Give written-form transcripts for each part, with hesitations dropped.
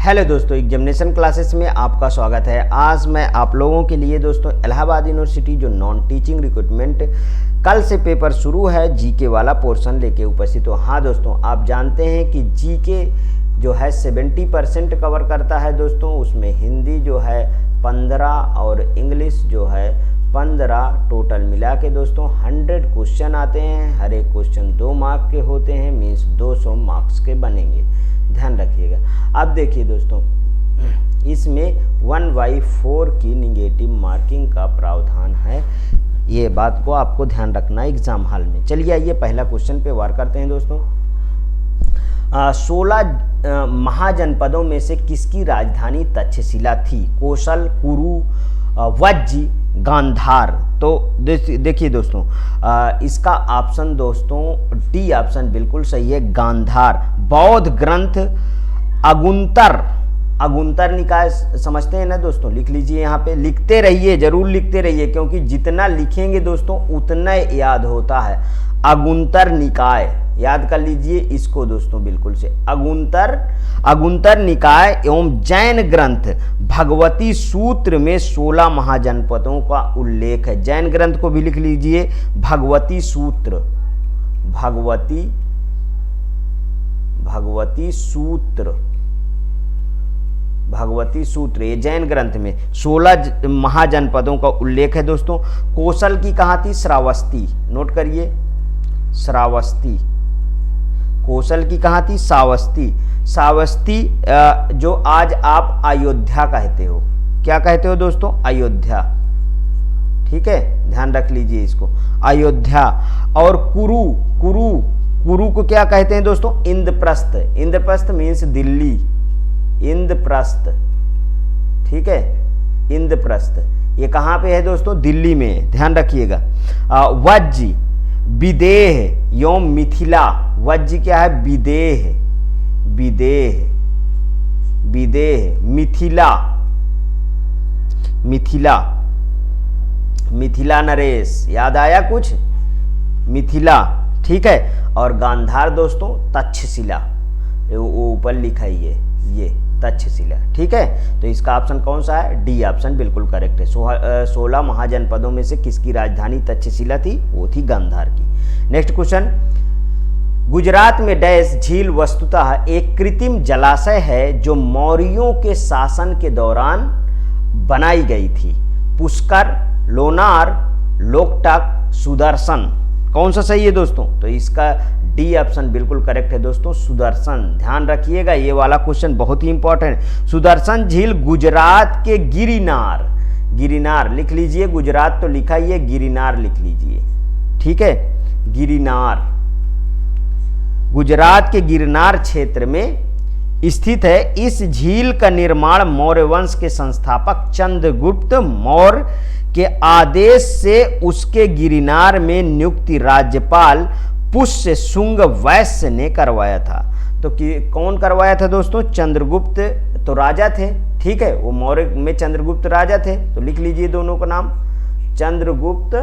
Hello दोस्तों, examination classes में आपका स्वागत है। आज मैं आप लोगों के लिए दोस्तों इलाहाबाद यूनिवर्सिटी जो नॉन टीचिंग रिक्रूटमेंट कल से पेपर शुरू है जीके वाला पोर्शन लेके उपस्थित हो। हाँ दोस्तों, आप जानते हैं कि जीके जो है 70% कवर करता है दोस्तों। उसमें हिंदी जो है 15 और इंग्लिश जो है 15, टोटल मिला के दोस्तों 100 क्वेश्चन आते हैं। हर एक क्वेश्चन 2 मार्क के होते हैं, मीन्स 200 मार्क्स के बनेंगे, ध्यान रखिएगा। अब देखिए दोस्तों, इसमें 1/4 की निगेटिव मार्किंग का प्रावधान है। ये बात को आपको ध्यान रखना है एग्जाम हॉल में। चलिए आइए पहला क्वेश्चन पे वार करते हैं दोस्तों। 16 महाजनपदों में से किसकी राजधानी तक्षशिला थी? कौशल, कुरु, वज्जी, गांधार। तो देखिए दोस्तों, इसका ऑप्शन दोस्तों डी ऑप्शन बिल्कुल सही है, गांधार। बौद्ध ग्रंथ अगुंतर निकाय समझते हैं ना दोस्तों, लिख लीजिए यहाँ पे, लिखते रहिए, जरूर लिखते रहिए, क्योंकि जितना लिखेंगे दोस्तों उतना याद होता है। अगुंतर निकाय याद कर लीजिए इसको दोस्तों, बिल्कुल से अगुंतर निकाय एवं जैन ग्रंथ भगवती सूत्र में 16 महाजनपदों का उल्लेख है। जैन ग्रंथ को भी लिख लीजिए, भगवती सूत्र, भगवती सूत्र ये जैन ग्रंथ में 16 महाजनपदों का उल्लेख है दोस्तों। कौशल की कहाँ थी? श्रावस्ती, नोट करिए, श्रावस्ती। कौशल की कहाँ थी? श्रावस्ती, जो आज आप अयोध्या कहते हो। क्या कहते हो दोस्तों? अयोध्या, ठीक है, ध्यान रख लीजिए इसको, अयोध्या। और कुरु को क्या कहते हैं दोस्तों? इंद्रप्रस्थ मीन्स दिल्ली, इंद्रप्रस्थ, ठीक है, इंद्रप्रस्थ ये कहाँ पे है दोस्तों? दिल्ली में, ध्यान रखिएगा। वज्जी, विदेह एवं मिथिला। वज्जी क्या है? विदेह, मिथिला नरेश, याद आया कुछ? मिथिला, ठीक है। और गांधार दोस्तों तक्षशिला, वो ऊपर लिखा ही है ये तक्षशिला, ठीक है। तो इसका ऑप्शन कौन सा है? डी ऑप्शन बिल्कुल करेक्ट है। 16 महाजनपदों में से किसकी राजधानी तक्षशिला थी? वो थी गांधार की। नेक्स्ट क्वेश्चन, गुजरात में डैश झील वस्तुतः एक कृत्रिम जलाशय है जो मौर्यों के शासन के दौरान बनाई गई थी। पुष्कर, लोनार, लोकटक, सुदर्शन। कौन सा सही है दोस्तों? तो इसका डी ऑप्शन बिल्कुल करेक्ट है दोस्तों, सुदर्शन। ध्यान रखिएगा, ये वाला क्वेश्चन बहुत ही इंपॉर्टेंट है। सुदर्शन झील गुजरात के गिरिनार लिख लीजिए, गुजरात तो लिखा ही है, गिरिनार लिख लीजिए, ठीक है, गिरिनार, गुजरात के गिरनार क्षेत्र में स्थित है। इस झील का निर्माण मौर्य वंश के संस्थापक चंद्रगुप्त मौर्य के आदेश से उसके गिरनार में नियुक्त राज्यपाल पुष्य शुंग वैश्य ने करवाया था। तो कौन करवाया था दोस्तों? चंद्रगुप्त तो राजा थे, ठीक है, वो मौर्य में चंद्रगुप्त राजा थे। तो लिख लीजिए दोनों का नाम, चंद्रगुप्त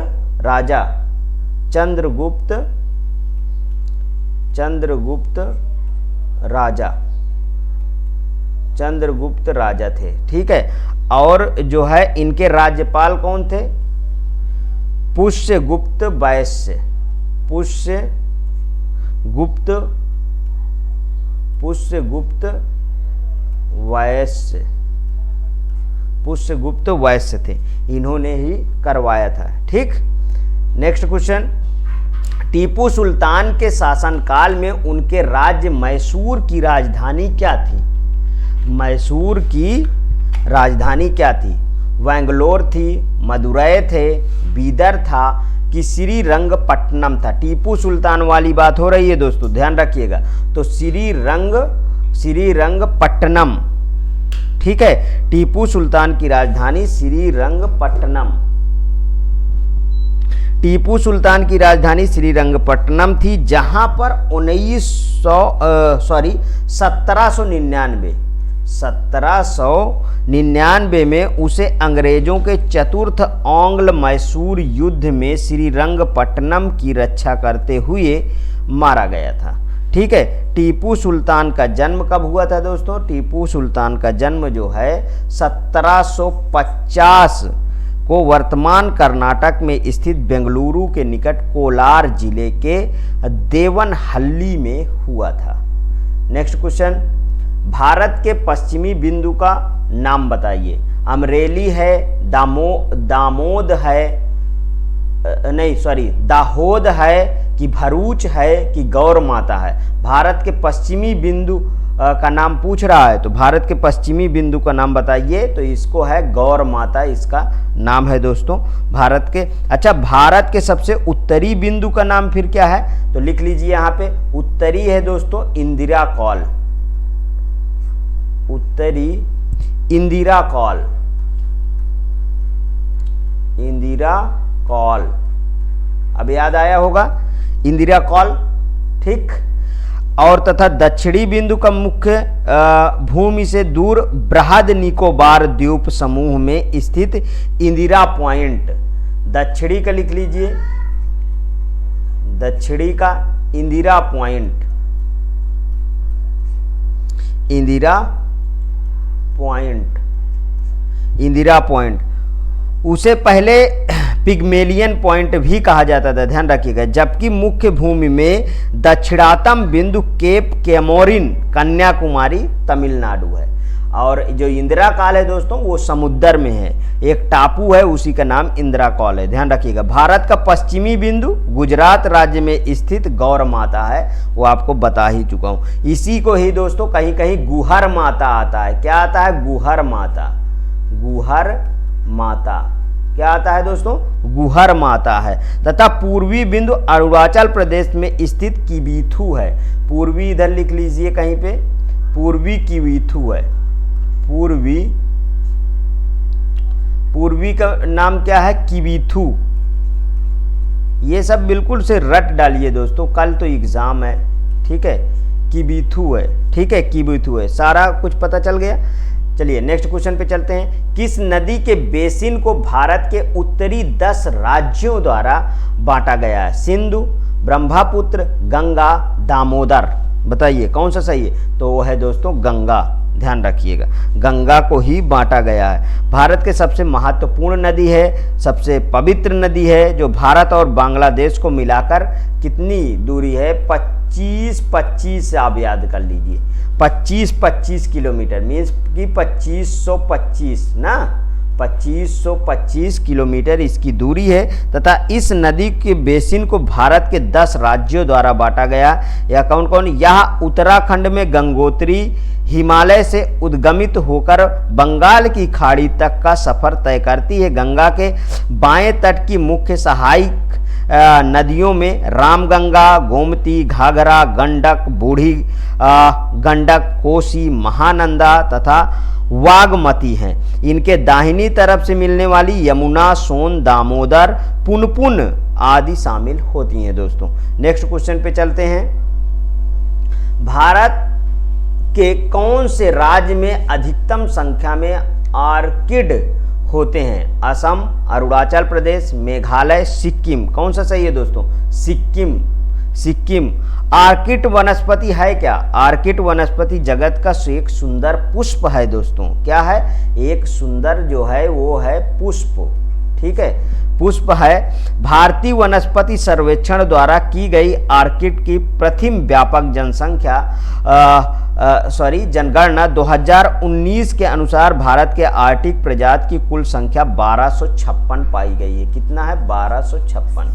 राजा थे, ठीक है। और जो है इनके राज्यपाल कौन थे? पुष्यगुप्त वैश्य, पुष्यगुप्त वैश्य थे, इन्होंने ही करवाया था, ठीक। नेक्स्ट क्वेश्चन, टीपू सुल्तान के शासनकाल में उनके राज्य मैसूर की राजधानी क्या थी? मैसूर की राजधानी क्या थी? बैंगलोर थी, मदुरै थे, बीदर था कि श्रीरंगपट्टनम था? टीपू सुल्तान वाली बात हो रही है दोस्तों, ध्यान रखिएगा। तो श्रीरंगपट्टनम, ठीक है, टीपू सुल्तान की राजधानी श्रीरंगपट्टनम। टीपू सुल्तान की राजधानी श्रीरंगपट्टनम थी, जहां पर 1799 में उसे अंग्रेजों के चतुर्थ आंग्ल मैसूर युद्ध में श्रीरंगपट्टनम की रक्षा करते हुए मारा गया था, ठीक है। टीपू सुल्तान का जन्म कब हुआ था दोस्तों? टीपू सुल्तान का जन्म जो है 1750 को वर्तमान कर्नाटक में स्थित बेंगलुरु के निकट कोलार जिले के देवनहल्ली में हुआ था। नेक्स्ट क्वेश्चन, भारत के पश्चिमी बिंदु का नाम बताइए। अमरेली है, दामोद है, नहीं सॉरी दाहोद है कि भरूच है कि गौर माता है? भारत के पश्चिमी बिंदु का नाम पूछ रहा है, तो भारत के पश्चिमी बिंदु का नाम बताइए। तो इसको है गौर माता, इसका नाम है दोस्तों भारत के। अच्छा, भारत के सबसे उत्तरी बिंदु का नाम फिर क्या है? तो लिख लीजिए यहाँ पे, उत्तरी है दोस्तों इंदिरा कॉल। उत्तरी इंदिरा कॉल, इंदिरा कॉल, अब याद आया होगा इंदिरा कॉल, ठीक। और तथा दक्षिणी बिंदु का मुख्य भूमि से दूर बृहद निकोबार द्वीप समूह में स्थित इंदिरा पॉइंट। दक्षिणी का लिख लीजिए, दक्षिणी का Indira point, Indira point, Indira point. उसे पहले पिग्मेलियन पॉइंट भी कहा जाता था, ध्यान रखिएगा। जबकि मुख्य भूमि में दक्षिणातम बिंदु केप कैमोरिन कन्याकुमारी तमिलनाडु है। और जो इंदिरा कॉल है दोस्तों वो समुद्र में है, एक टापू है, उसी का नाम इंदिरा कॉल है, ध्यान रखिएगा। भारत का पश्चिमी बिंदु गुजरात राज्य में स्थित गौर माता है, वो आपको बता ही चुका हूं। इसी को ही दोस्तों कहीं कहीं गुहर माता आता है। क्या आता है? गुहर माता, गुहर माता क्या आता है दोस्तों? गुहर माता है। तथा पूर्वी बिंदु अरुणाचल प्रदेश में स्थित किबीथू है। पूर्वी इधर लिख लीजिए कहीं पे, पूर्वी किबीथू है। पूर्वी का नाम क्या है? किबीथू। ये सब बिल्कुल से रट डालिए दोस्तों, कल तो एग्जाम है, ठीक है। किबीथू है, ठीक है, किबीथू है, सारा कुछ पता चल गया। चलिए नेक्स्ट क्वेश्चन पे चलते हैं। किस नदी के बेसिन को भारत के उत्तरी 10 राज्यों द्वारा बांटा गया है? सिंधु, ब्रह्मपुत्र, गंगा, दामोदर। बताइए कौन सा सही है? तो वो है दोस्तों गंगा, ध्यान रखिएगा, गंगा को ही बांटा गया है। भारत के सबसे महत्वपूर्ण नदी है, सबसे पवित्र नदी है, जो भारत और बांग्लादेश को मिलाकर कितनी दूरी है? 25 आप याद कर लीजिए, 25 किलोमीटर, मीन्स कि 2525 ना, 2525 किलोमीटर इसकी दूरी है। तथा इस नदी के बेसिन को भारत के 10 राज्यों द्वारा बांटा गया। यह कौन कौन? यह उत्तराखंड में गंगोत्री हिमालय से उद्गमित होकर बंगाल की खाड़ी तक का सफर तय करती है। गंगा के बाएं तट की मुख्य सहायक नदियों में रामगंगा, गोमती, घाघरा, गंडक, बूढ़ी गंडक, कोसी, महानंदा तथा वागमती हैं। इनके दाहिनी तरफ से मिलने वाली यमुना, सोन, दामोदर, पुनपुन आदि शामिल होती हैं दोस्तों। नेक्स्ट क्वेश्चन पे चलते हैं। भारत के कौन से राज्य में अधिकतम संख्या में आर्किड होते हैं? असम, अरुणाचल प्रदेश, मेघालय, सिक्किम। कौन सा सही है दोस्तों? सिक्किम, सिक्किम। आर्किड वनस्पति है क्या? आर्किड वनस्पति जगत का एक सुंदर पुष्प है दोस्तों। क्या है? एक सुंदर जो है वो है पुष्प, ठीक है, पुष्प है। भारतीय वनस्पति सर्वेक्षण द्वारा की गई आर्किड की प्रथम व्यापक जनगणना 2019 के अनुसार भारत के आर्टिक प्रजाति की कुल संख्या 1256 पाई गई है। कितना है? 1256,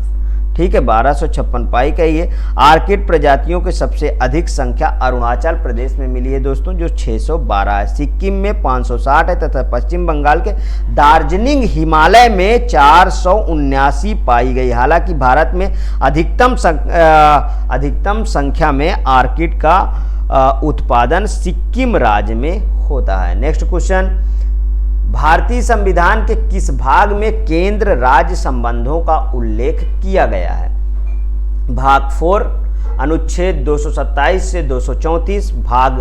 ठीक है, 1256 पाई गई है। आर्किड प्रजातियों की सबसे अधिक संख्या अरुणाचल प्रदेश में मिली है दोस्तों, जो 612 है। सिक्किम में 560 है तथा पश्चिम बंगाल के दार्जिलिंग हिमालय में 479 पाई गई। हालांकि भारत में अधिकतम संख्या में आर्किड का उत्पादन सिक्किम राज्य में होता है। Next question. भारतीय संविधान के किस भाग में केंद्र राज्य संबंधों का उल्लेख किया गया है? भाग 4 अनुच्छेद 227 से 234, भाग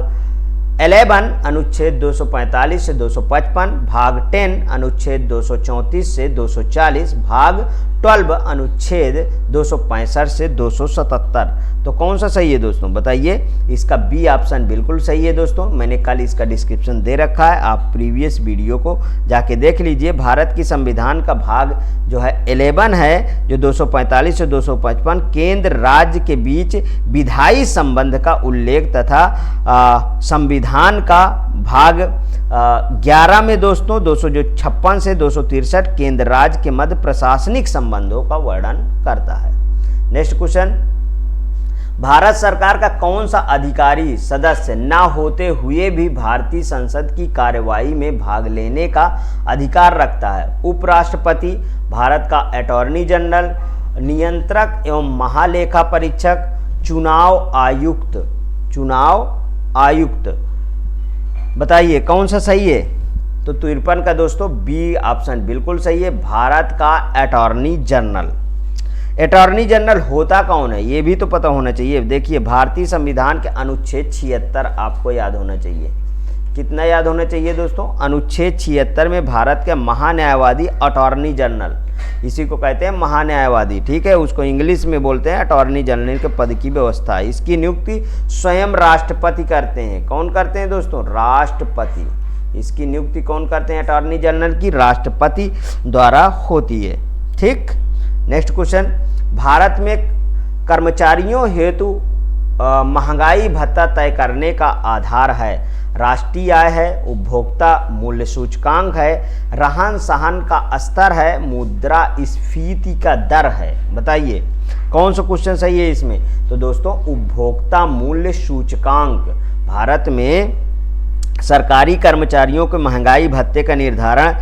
11 अनुच्छेद 245 से 255, भाग 10 अनुच्छेद 234 से 240, भाग 12 अनुच्छेद 265 से 277। तो तो कौन सा सही है दोस्तों, बताइए। इसका बी ऑप्शन बिल्कुल सही है दोस्तों। मैंने कल इसका डिस्क्रिप्शन दे रखा है, आप प्रीवियस वीडियो को जाके देख लीजिए। भारत की संविधान का भाग जो है 11 है, जो 245 से 255 केंद्र राज्य के बीच विधायी संबंध का उल्लेख तथा संविधान का भाग 11 में दोस्तों 256 से 263 केंद्र राज्य के मध्य प्रशासनिक संबंधों का वर्णन करता है। नेक्स्ट क्वेश्चन, भारत सरकार का कौन सा अधिकारी सदस्य न होते हुए भी भारतीय संसद की कार्यवाही में भाग लेने का अधिकार रखता है? उपराष्ट्रपति, भारत का अटॉर्नी जनरल, नियंत्रक एवं महालेखा परीक्षक, चुनाव आयुक्त। बताइए कौन सा सही है? तो 53 का दोस्तों बी ऑप्शन बिल्कुल सही है, भारत का अटॉर्नी जनरल। अटॉर्नी जनरल होता कौन है ये भी तो पता होना चाहिए। देखिए भारतीय संविधान के अनुच्छेद 76 आपको याद होना चाहिए। कितना याद होना चाहिए दोस्तों? अनुच्छेद 76 में भारत के महान्यायवादी अटॉर्नी जनरल, इसी को कहते हैं महान्यायवादी, ठीक है। उसको इंग्लिश में बोलते हैं अटॉर्नी जनरल के पद की व्यवस्था। इसकी नियुक्ति स्वयं राष्ट्रपति करते हैं। कौन करते हैं दोस्तों? राष्ट्रपति। इसकी नियुक्ति कौन करते हैं? अटॉर्नी जनरल की राष्ट्रपति द्वारा होती है, ठीक। नेक्स्ट क्वेश्चन, भारत में कर्मचारियों हेतु महंगाई भत्ता तय करने का आधार है? राष्ट्रीय आय है, उपभोक्ता मूल्य सूचकांक है, रहन सहन का स्तर है, मुद्रास्फीति का दर है। बताइए कौन सा क्वेश्चन सही है इसमें? तो दोस्तों उपभोक्ता मूल्य सूचकांक। भारत में सरकारी कर्मचारियों के महंगाई भत्ते का निर्धारण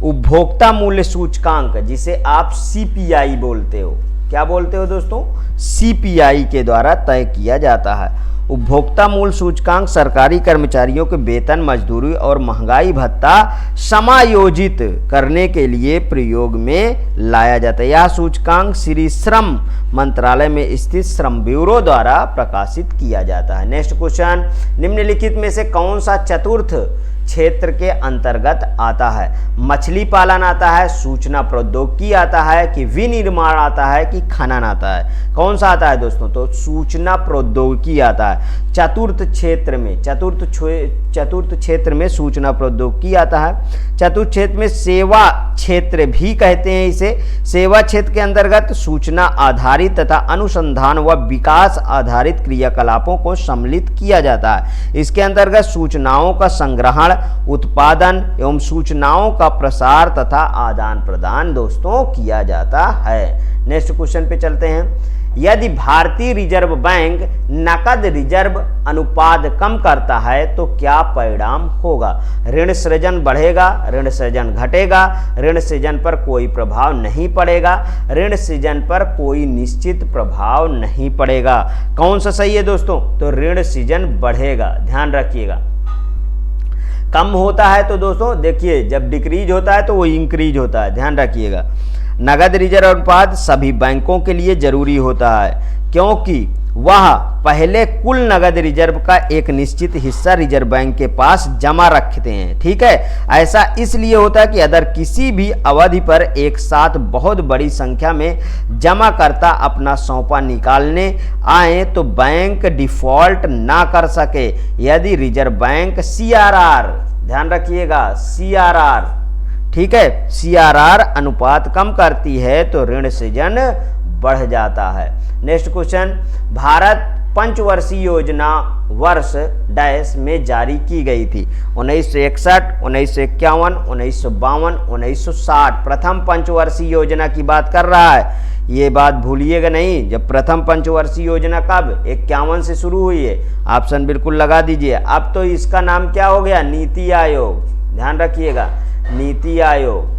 उपभोक्ता मूल्य सूचकांक, जिसे आप सीपीआई बोलते हो, क्या बोलते हो दोस्तों? सीपीआई के द्वारा तय किया जाता है। उपभोक्ता मूल्य सूचकांक सरकारी कर्मचारियों के वेतन, मजदूरी और महंगाई भत्ता समायोजित करने के लिए प्रयोग में लाया जाता है। यह सूचकांक श्री श्रम मंत्रालय में स्थित श्रम ब्यूरो द्वारा प्रकाशित किया जाता है। नेक्स्ट क्वेश्चन, निम्नलिखित में से कौन सा चतुर्थ क्षेत्र के अंतर्गत आता है? मछली पालन आता है, सूचना प्रौद्योगिकी आता है, कि विनिर्माण आता है, कि खनन आता है? कौन सा आता है दोस्तों? तो सूचना प्रौद्योगिकी आता है। चतुर्थ क्षेत्र में सूचना प्रौद्योगिकी आता है। चतुर्थ क्षेत्र में सेवा क्षेत्र भी कहते हैं इसे। सेवा क्षेत्र के अंतर्गत सूचना आधारित तथा अनुसंधान व विकास आधारित क्रियाकलापों को सम्मिलित किया जाता है। इसके अंतर्गत सूचनाओं का संग्रहण, उत्पादन एवं सूचनाओं का प्रसार तथा आदान प्रदान दोस्तों किया जाता है। नेक्स्ट क्वेश्चन पे चलते हैं। यदि भारतीय रिजर्व बैंक नकद रिजर्व अनुपात कम करता है तो क्या परिणाम होगा? ऋण सृजन बढ़ेगा, ऋण सृजन घटेगा, ऋण सृजन पर कोई प्रभाव नहीं पड़ेगा, ऋण सृजन पर कोई निश्चित प्रभाव नहीं पड़ेगा। कौन सा सही है दोस्तों? तो ऋण सृजन बढ़ेगा, ध्यान रखिएगा। कम होता है तो दोस्तों देखिए जब डिक्रीज होता है तो वो इंक्रीज होता है, ध्यान रखिएगा। नगद रिजर्व अनुपात सभी बैंकों के लिए जरूरी होता है, क्योंकि वह पहले कुल नगद रिजर्व का एक निश्चित हिस्सा रिजर्व बैंक के पास जमा रखते हैं, ठीक है। ऐसा इसलिए होता है कि अगर किसी भी अवधि पर एक साथ बहुत बड़ी संख्या में जमाकर्ता अपना सौंपा निकालने आए तो बैंक डिफॉल्ट ना कर सके। यदि रिजर्व बैंक CRR, ध्यान रखिएगा CRR, ठीक है, CRR अनुपात कम करती है तो ऋण सृजन बढ़ जाता है। नेक्स्ट क्वेश्चन, भारत पंचवर्षीय योजना वर्ष डैश में जारी की गई थी? 1961, 1951, 1952, 1960। प्रथम पंचवर्षीय योजना की बात कर रहा है, ये बात भूलिएगा नहीं। जब प्रथम पंचवर्षीय योजना कब 51 से शुरू हुई है, ऑप्शन बिल्कुल लगा दीजिए। अब तो इसका नाम क्या हो गया? नीति आयोग, ध्यान रखिएगा, नीति आयोग।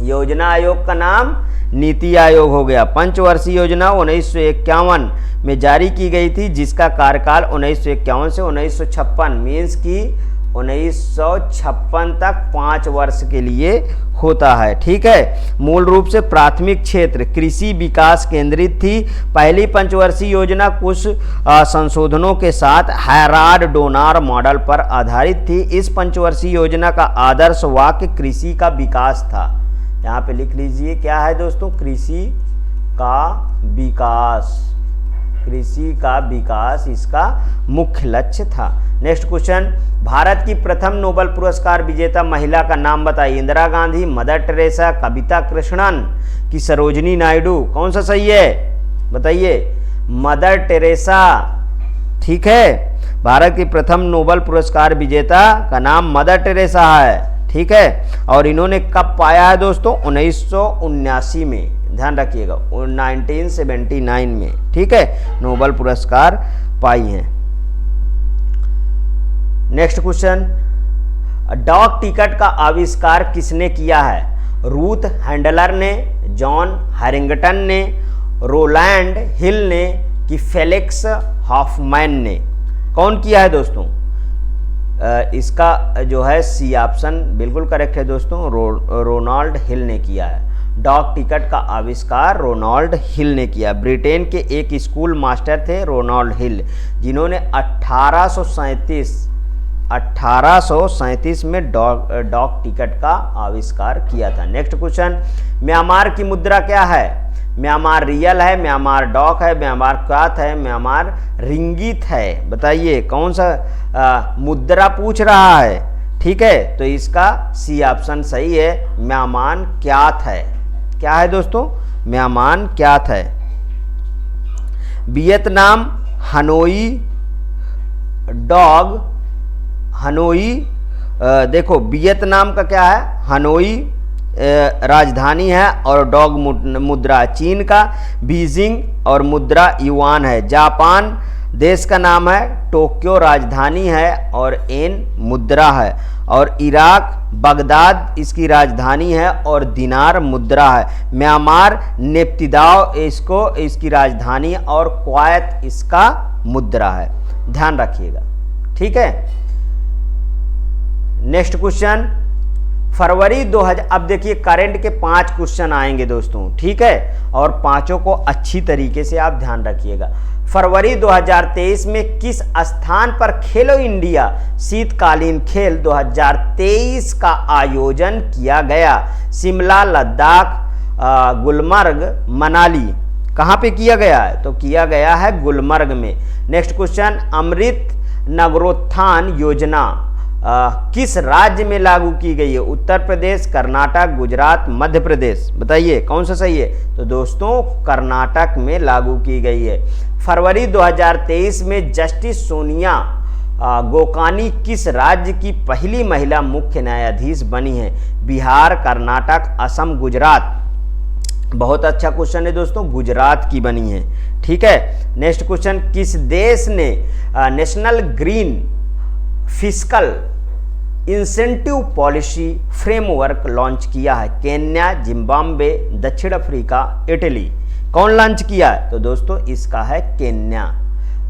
योजना आयोग का नाम नीति आयोग हो गया। पंचवर्षीय योजना 1951 में जारी की गई थी, जिसका कार्यकाल 1951 से 1956 मीन्स की 1956 तक 5 वर्ष के लिए होता है, ठीक है। मूल रूप से प्राथमिक क्षेत्र कृषि विकास केंद्रित थी। पहली पंचवर्षीय योजना कुछ संशोधनों के साथ हैराड डोनार मॉडल पर आधारित थी। इस पंचवर्षीय योजना का आदर्श वाक्य कृषि का विकास था। यहाँ पे लिख लीजिए क्या है दोस्तों? कृषि का विकास, कृषि का विकास इसका मुख्य लक्ष्य था। नेक्स्ट क्वेश्चन, भारत की प्रथम नोबेल पुरस्कार विजेता महिला का नाम बताइए। इंदिरा गांधी, मदर टेरेसा, कविता कृष्णन कि सरोजिनी नायडू। कौन सा सही है बताइए? Mother Teresa. ठीक है, भारत की प्रथम नोबेल पुरस्कार विजेता का नाम मदर टेरेसा है। ठीक है, और इन्होंने कब पाया है दोस्तों? 1979 में, ध्यान रखिएगा 1979 में। ठीक है, नोबेल पुरस्कार पाई हैं। नेक्स्ट क्वेश्चन, डाक टिकट का आविष्कार किसने किया है? रूथ हैंडलर ने, जॉन हैरिंगटन ने, रोलैंड हिल ने कि फेलिक्स हॉफमैन ने? कौन किया है दोस्तों? इसका जो है सी ऑप्शन बिल्कुल करेक्ट है दोस्तों, रोनाल्ड हिल ने किया है। डाक टिकट का आविष्कार रोनाल्ड हिल ने किया। ब्रिटेन के एक स्कूल मास्टर थे रोनाल्ड हिल, जिन्होंने 1837 में डाक टिकट का आविष्कार किया था। नेक्स्ट क्वेश्चन, म्यांमार की मुद्रा क्या है? म्यांमार रियल है, म्यांमार डॉक है, म्यांमार क्वाथ है, म्यांमार रिंगित है। बताइए कौन सा मुद्रा पूछ रहा है? ठीक है, तो इसका सी ऑप्शन सही है, म्यांमार क्याथ है। क्या है दोस्तों? म्यांमार क्याथ है। वियतनाम हनोई डॉग, हनोई देखो वियतनाम का क्या है? हनोई राजधानी है और डॉग मुद्रा चीन का बीजिंग और मुद्रा युआन है। जापान देश का नाम है, टोक्यो राजधानी है और एन मुद्रा है। और इराक बगदाद इसकी राजधानी है और दिनार मुद्रा है। म्यांमार नेप्तिदाव इसकी राजधानी और क्वायत इसका मुद्रा है। ध्यान रखिएगा। ठीक है, नेक्स्ट क्वेश्चन, फरवरी 2000। अब देखिए करंट के 5 क्वेश्चन आएंगे दोस्तों। ठीक है, और पांचों को अच्छी तरीके से आप ध्यान रखिएगा। फरवरी 2023 में किस स्थान पर खेलो इंडिया शीतकालीन खेल 2023 का आयोजन किया गया? शिमला, लद्दाख, गुलमर्ग, मनाली। कहाँ पे किया गया है? तो किया गया है गुलमर्ग में। नेक्स्ट क्वेश्चन, अमृत नगरोत्थान योजना किस राज्य में लागू की गई है? उत्तर प्रदेश, कर्नाटक, गुजरात, मध्य प्रदेश। बताइए कौन सा सही है? तो दोस्तों कर्नाटक में लागू की गई है। फरवरी 2023 में जस्टिस सोनिया गोकानी किस राज्य की पहली महिला मुख्य न्यायाधीश बनी है? बिहार, कर्नाटक, असम, गुजरात। बहुत अच्छा क्वेश्चन है दोस्तों, गुजरात की बनी है। ठीक है, नेक्स्ट क्वेश्चन, किस देश ने national green fiscal incentive policy framework launch किया है? केन्या, जिम्बाब्वे, दक्षिण अफ्रीका, इटली। कौन लॉन्च किया है? तो दोस्तों इसका है केन्या।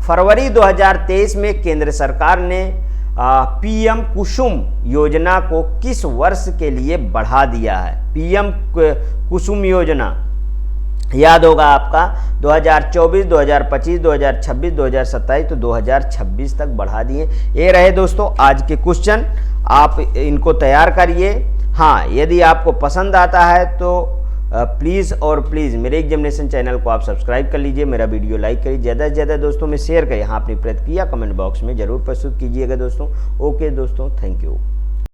फरवरी 2023 में केंद्र सरकार ने पीएम कुसुम योजना को किस वर्ष के लिए बढ़ा दिया है? पीएम कुसुम योजना याद होगा आपका 2024, 2025, 2026, 2027, तो 2026 तक बढ़ा दिए। ये रहे दोस्तों आज के क्वेश्चन, आप इनको तैयार करिए। हाँ, यदि आपको पसंद आता है तो प्लीज़ और प्लीज़ मेरे एग्जामिनेशन चैनल को आप सब्सक्राइब कर लीजिए, मेरा वीडियो लाइक करिए, ज़्यादा से ज़्यादा दोस्तों में शेयर करिए। हाँ, अपनी प्रतिक्रिया कमेंट बॉक्स में ज़रूर प्रस्तुत कीजिएगा दोस्तों। ओके दोस्तों, थैंक यू।